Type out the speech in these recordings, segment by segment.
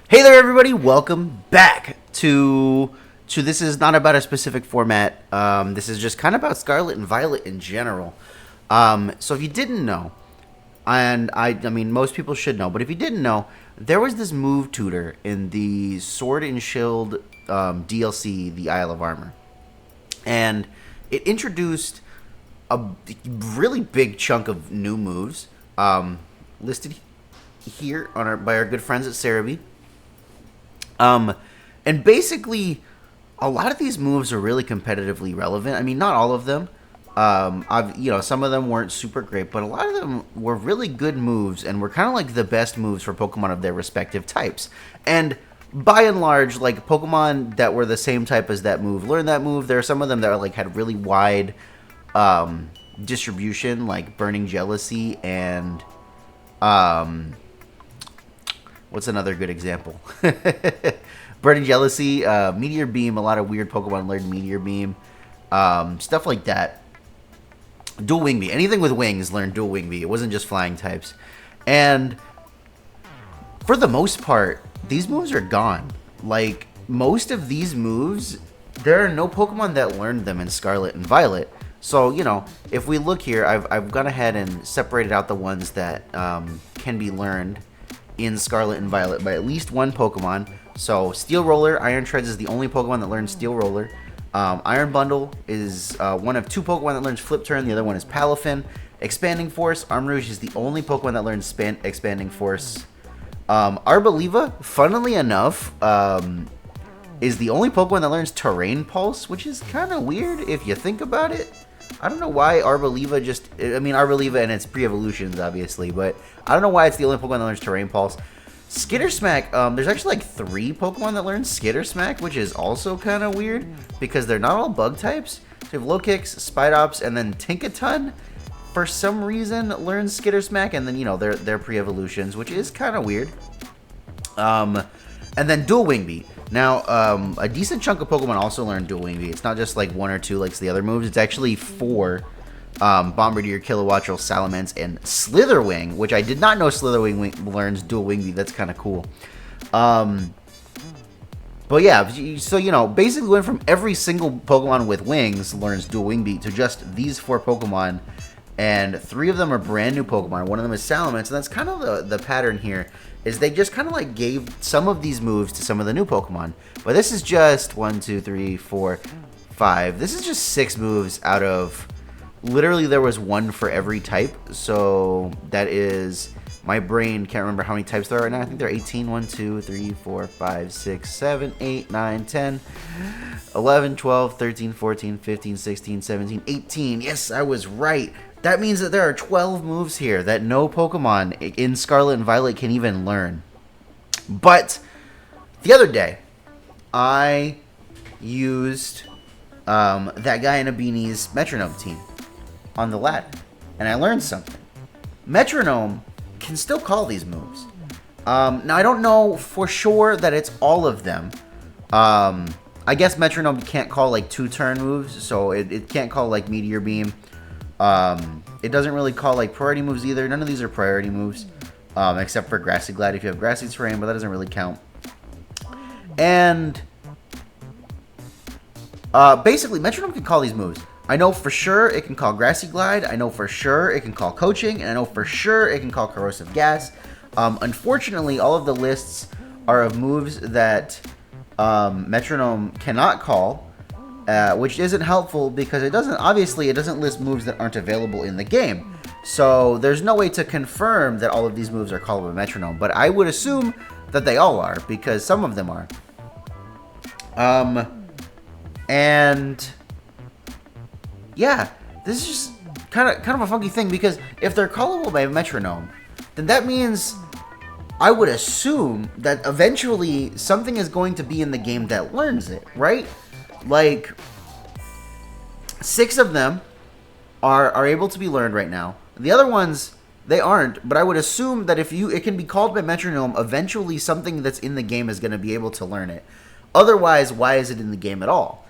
Hey there, everybody! Welcome back to this is not about a specific format. This is just kind of about Scarlet and Violet in general. So if you didn't know, and I mean most people should know, but if you didn't know, there was this move tutor in the Sword and Shield DLC, the Isle of Armor, and it introduced a really big chunk of new moves listed here on by our good friends at Cerebi. And basically, a lot of these moves are really competitively relevant. I mean, not all of them. Some of them weren't super great, but a lot of them were really good moves, and were kind of like the best moves for Pokemon of their respective types. And by and large, like Pokemon that were the same type as that move learned that move. There are some of them that had really wide distribution, like Burning Jealousy and what's another good example? Burning Jealousy, Meteor Beam. A lot of weird Pokemon learned Meteor Beam. Stuff like that. Dual Wing Bee. Anything with wings learned Dual Wing Bee. It wasn't just flying types. And for the most part, these moves are gone. Like, most of these moves, there are no Pokemon that learned them in Scarlet and Violet. So, if we look here, I've gone ahead and separated out the ones that can be learned in Scarlet and Violet by at least one Pokemon. So Steel Roller, Iron Treads is the only Pokemon that learns Steel Roller. Iron Bundle is one of two Pokemon that learns Flip Turn. The other one is Palafin. Expanding Force, Armarouge is the only Pokemon that learns Expanding Force. Arboliva, funnily enough, is the only Pokemon that learns Terrain Pulse, which is kind of weird if you think about it. I don't know why Arboliva Arboliva and its pre-evolutions, obviously, but I don't know why it's the only Pokemon that learns Terrain Pulse. Skittersmack, there's actually like 3 Pokemon that learn Skittersmack, which is also kind of weird, because they're not all bug types. So you have Lokix, Spidops, and then Tinkaton, for some reason, learns Skittersmack, and then, their pre-evolutions, which is kind of weird. And then Dual Wing Bee. Now, a decent chunk of Pokemon also learn Dual Wing Bee. It's not just like 1 or 2 like the other moves. It's actually 4. Bombardier, Kilowattrel, Salamence, and Slitherwing, which I did not know Slitherwing learns Dual Wing Bee. That's kind of cool. But yeah, so, basically went from every single Pokemon with wings learns Dual Wing Bee to just these 4 Pokemon, and 3 of them are brand new Pokemon. One of them is Salamence, and that's kind of the pattern here. Is they just kind of like gave some of these moves to some of the new Pokemon. But this is just 1, 2, 3, 4, 5. This is just 6 moves out of... Literally, there was 1 for every type. So that is... My brain can't remember how many types there are right now. I think there are 18. 1, 2, 3, 4, 5, 6, 7, 8, 9, 10, 11, 12, 13, 14, 15, 16, 17, 18. Yes, I was right. That means that there are 12 moves here that no Pokemon in Scarlet and Violet can even learn. But the other day, I used that guy in a beanie's Metronome team on the ladder, and I learned something. Metronome can still call these moves. Now, I don't know for sure that it's all of them. I guess Metronome can't call like 2-turn moves, so it can't call like Meteor Beam. It doesn't really call like priority moves either. None of these are priority moves, except for Grassy Glide if you have Grassy Terrain, but that doesn't really count. And basically, Metronome can call these moves. I know for sure it can call Grassy Glide. I know for sure it can call Coaching, and I know for sure it can call Corrosive Gas. Unfortunately, all of the lists are of moves that Metronome cannot call. Which isn't helpful because it doesn't list moves that aren't available in the game. So there's no way to confirm that all of these moves are called by Metronome, but I would assume that they all are because some of them are. And yeah, this is just kind of a funky thing because if they're callable by Metronome, then that means I would assume that eventually something is going to be in the game that learns it, right? Like, 6 of them are able to be learned right now. The other ones, they aren't, but I would assume that it can be called by Metronome, eventually something that's in the game is going to be able to learn it. Otherwise, why is it in the game at all?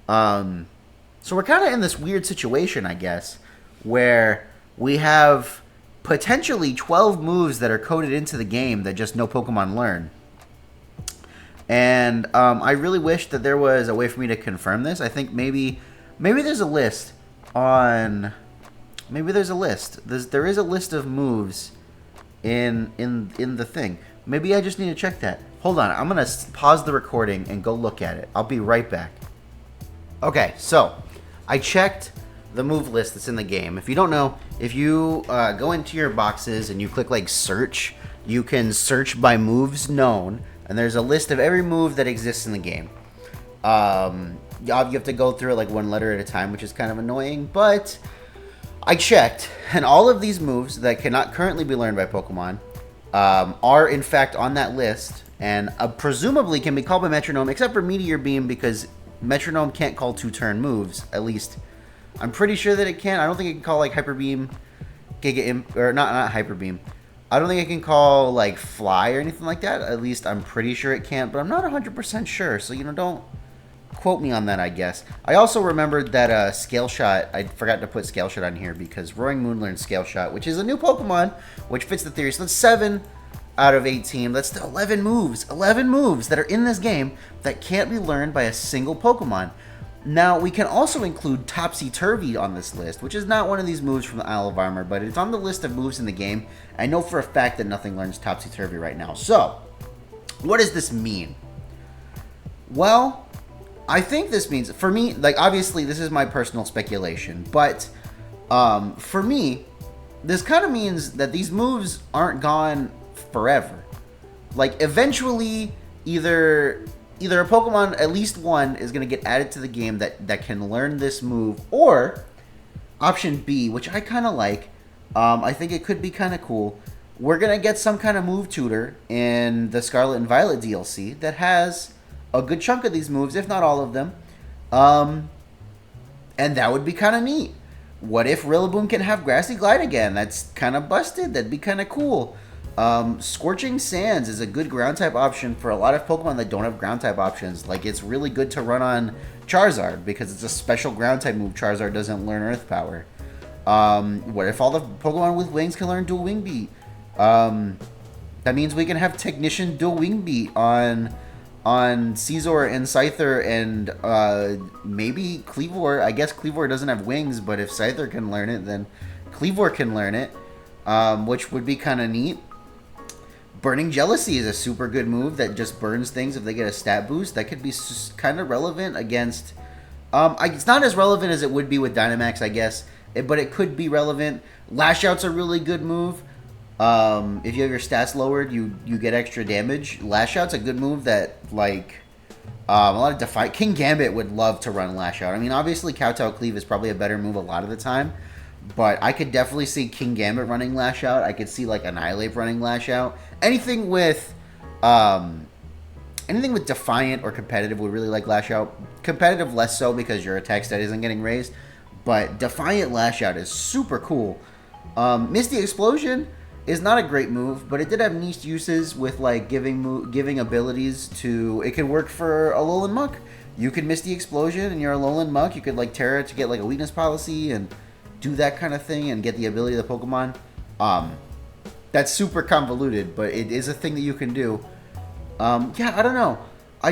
So we're kind of in this weird situation, I guess, where we have potentially 12 moves that are coded into the game that just no Pokemon learn. And I really wish that there was a way for me to confirm this. I think maybe there's a list on. Maybe there's a list. There is a list of moves in the thing. Maybe I just need to check that. Hold on. I'm gonna pause the recording and go look at it. I'll be right back. Okay, so I checked the move list that's in the game. If you don't know, if you go into your boxes and you click like search, you can search by moves known, and there's a list of every move that exists in the game. You have to go through it like one letter at a time, which is kind of annoying, but I checked, and all of these moves that cannot currently be learned by Pokemon are in fact on that list, and presumably can be called by Metronome, except for Meteor Beam, because Metronome can't call two-turn moves, at least. I'm pretty sure that it can. I don't think it can call like Hyper Beam, Giga Imp, or not Hyper Beam. I don't think it can call like Fly or anything like that. At least I'm pretty sure it can't, but I'm not 100% sure. So, don't quote me on that, I guess. I also remembered that Scale Shot, I forgot to put Scale Shot on here because Roaring Moon learned Scale Shot, which is a new Pokemon, which fits the theory. So that's 7 out of 18. That's the 11 moves. 11 moves that are in this game that can't be learned by a single Pokemon. Now, we can also include Topsy-Turvy on this list, which is not one of these moves from the Isle of Armor, but it's on the list of moves in the game. I know for a fact that nothing learns Topsy-Turvy right now. So, what does this mean? Well, I think this means, for me, like, obviously, this is my personal speculation, but for me, this kind of means that these moves aren't gone forever. Like, eventually, either a Pokemon, at least one, is going to get added to the game that can learn this move, or option B, which I kind of like. I think it could be kind of cool. We're going to get some kind of move tutor in the Scarlet and Violet DLC that has a good chunk of these moves, if not all of them. And that would be kind of neat. What if Rillaboom can have Grassy Glide again? That's kind of busted. That'd be kind of cool. Scorching Sands is a good ground type option for a lot of Pokemon that don't have ground type options. Like, it's really good to run on Charizard because it's a special ground type move. Charizard doesn't learn Earth Power. What if all the Pokemon with wings can learn Dual Wing Beat? That means we can have Technician Dual Wing Beat on Scizor and Scyther and maybe Kleavor. I guess Kleavor doesn't have wings, but if Scyther can learn it, then Kleavor can learn it, which would be kind of neat. Burning Jealousy is a super good move that just burns things if they get a stat boost. That could be kind of relevant against... it's not as relevant as it would be with Dynamax, I guess, but it could be relevant. Lash Out's a really good move. If you have your stats lowered, you get extra damage. Lash Out's a good move that, like, a lot of Defiant... King Gambit would love to run Lash Out. I mean, obviously, Kowtow Cleave is probably a better move a lot of the time, but I could definitely see King Gambit running Lash Out. I could see, like, Annihilate running Lash Out. Anything with Defiant or Competitive would really like Lash Out. Competitive less so because your attack stat isn't getting raised, but Defiant Lash Out is super cool. Misty Explosion is not a great move, but it did have niche uses with, like, giving abilities to... It could work for a Alolan Muck. You could Misty Explosion and you're a Alolan Muck. You could, like, Terra to get, like, a weakness policy and do that kind of thing and get the ability of the Pokemon. That's super convoluted, but it is a thing that you can do. Yeah, I don't know. I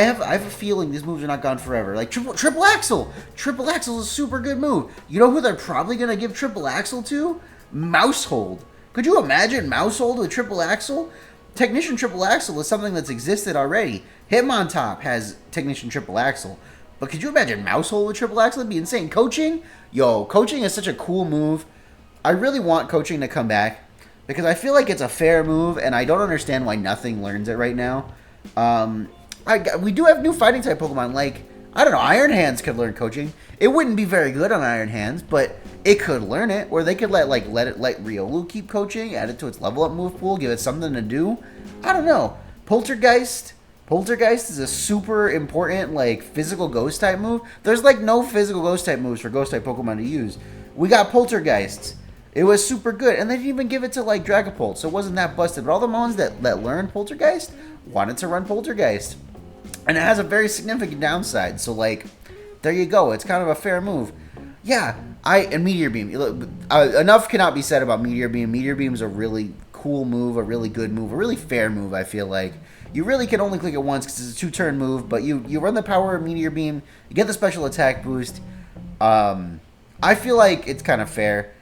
have a feeling these moves are not gone forever. Like Triple Axle. Triple Axle is a super good move. You know who they're probably gonna give Triple Axle to? Mousehold. Could you imagine Mousehold with Triple Axle? Technician Triple Axle is something that's existed already. Hitmontop has Technician Triple Axle. But could you imagine Mousehold with Triple Axle? It'd be insane. Coaching? Yo, Coaching is such a cool move. I really want Coaching to come back because I feel like it's a fair move, and I don't understand why nothing learns it right now. We do have new fighting type Pokemon, like, I don't know, Iron Hands could learn Coaching. It wouldn't be very good on Iron Hands, but it could learn it, or they could let Riolu keep Coaching, add it to its level up move pool, give it something to do. I don't know. Poltergeist is a super important, like, physical ghost type move. There's, like, no physical ghost type moves for ghost type Pokemon to use. We got Poltergeist. It was super good, and they didn't even give it to, like, Dragapult, so it wasn't that busted. But all the Mons that learned Poltergeist wanted to run Poltergeist. And it has a very significant downside, so, like, there you go. It's kind of a fair move. Yeah, and Meteor Beam. Enough cannot be said about Meteor Beam. Meteor Beam is a really cool move, a really good move, a really fair move, I feel like. You really can only click it once because it's a 2-turn move, but you run the power of Meteor Beam, you get the special attack boost. I feel like it's kind of fair.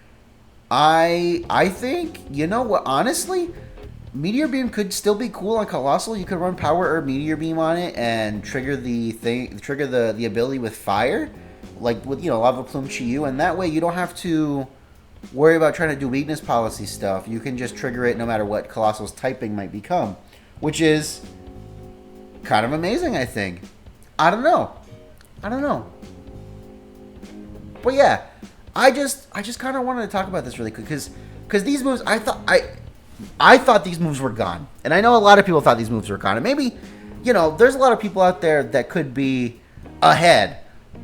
I think, you know what, honestly, Meteor Beam could still be cool on Colossal. You could run Power or Meteor Beam on it and trigger the ability with fire, like with, you know, Lava Plume Chi-Yu, and that way you don't have to worry about trying to do weakness policy stuff. You can just trigger it no matter what Colossal's typing might become, which is kind of amazing, I think. I don't know. But yeah, I just kind of wanted to talk about this really quick because these moves, I thought these moves were gone, and I know a lot of people thought these moves were gone, and maybe, you know, there's a lot of people out there that could be ahead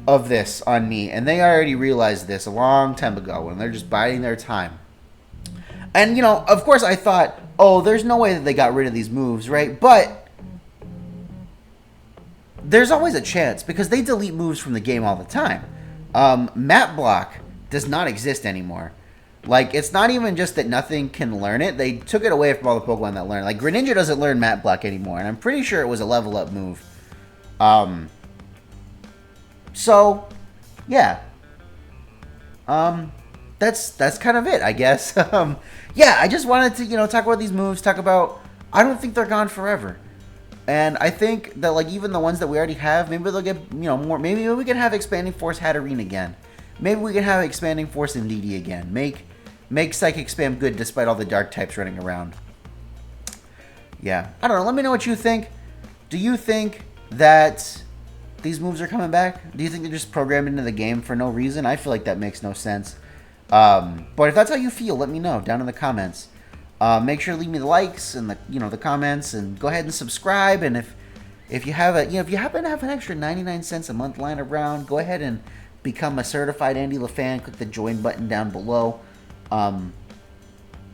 of this on me, and they already realized this a long time ago, and they're just biding their time. And, you know, of course I thought, oh, there's no way that they got rid of these moves, right? But there's always a chance because they delete moves from the game all the time. Map block does not exist anymore. Like, it's not even just that nothing can learn it. They took it away from all the Pokemon that learn. Like, Greninja doesn't learn map block anymore, and I'm pretty sure it was a level up move. So, yeah. That's kind of it, I guess. Yeah, I just wanted to, you know, talk about these moves, talk about, I don't think they're gone forever. And I think that, like, even the ones that we already have, maybe they'll get, you know, more, maybe we can have Expanding Force Hatterene again. Maybe we can have Expanding Force Indeedee again. Make Psychic Spam good despite all the dark types running around. Yeah, I don't know, let me know what you think. Do you think that these moves are coming back? Do you think they're just programmed into the game for no reason? I feel like that makes no sense. But if that's how you feel, let me know down in the comments. Make sure to leave me the likes and the comments, and go ahead and subscribe. And if you have if you happen to have an extra 99 cents a month lying around, go ahead and become a certified AndyLa fan. Click the join button down below.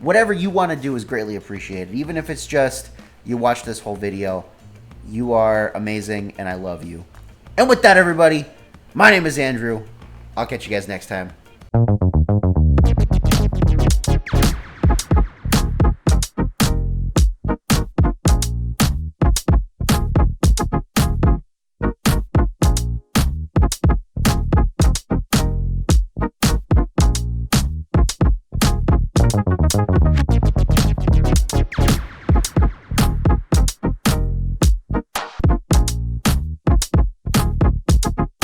Whatever you want to do is greatly appreciated. Even if it's just you watch this whole video, you are amazing and I love you. And with that, everybody, my name is Andrew. I'll catch you guys next time.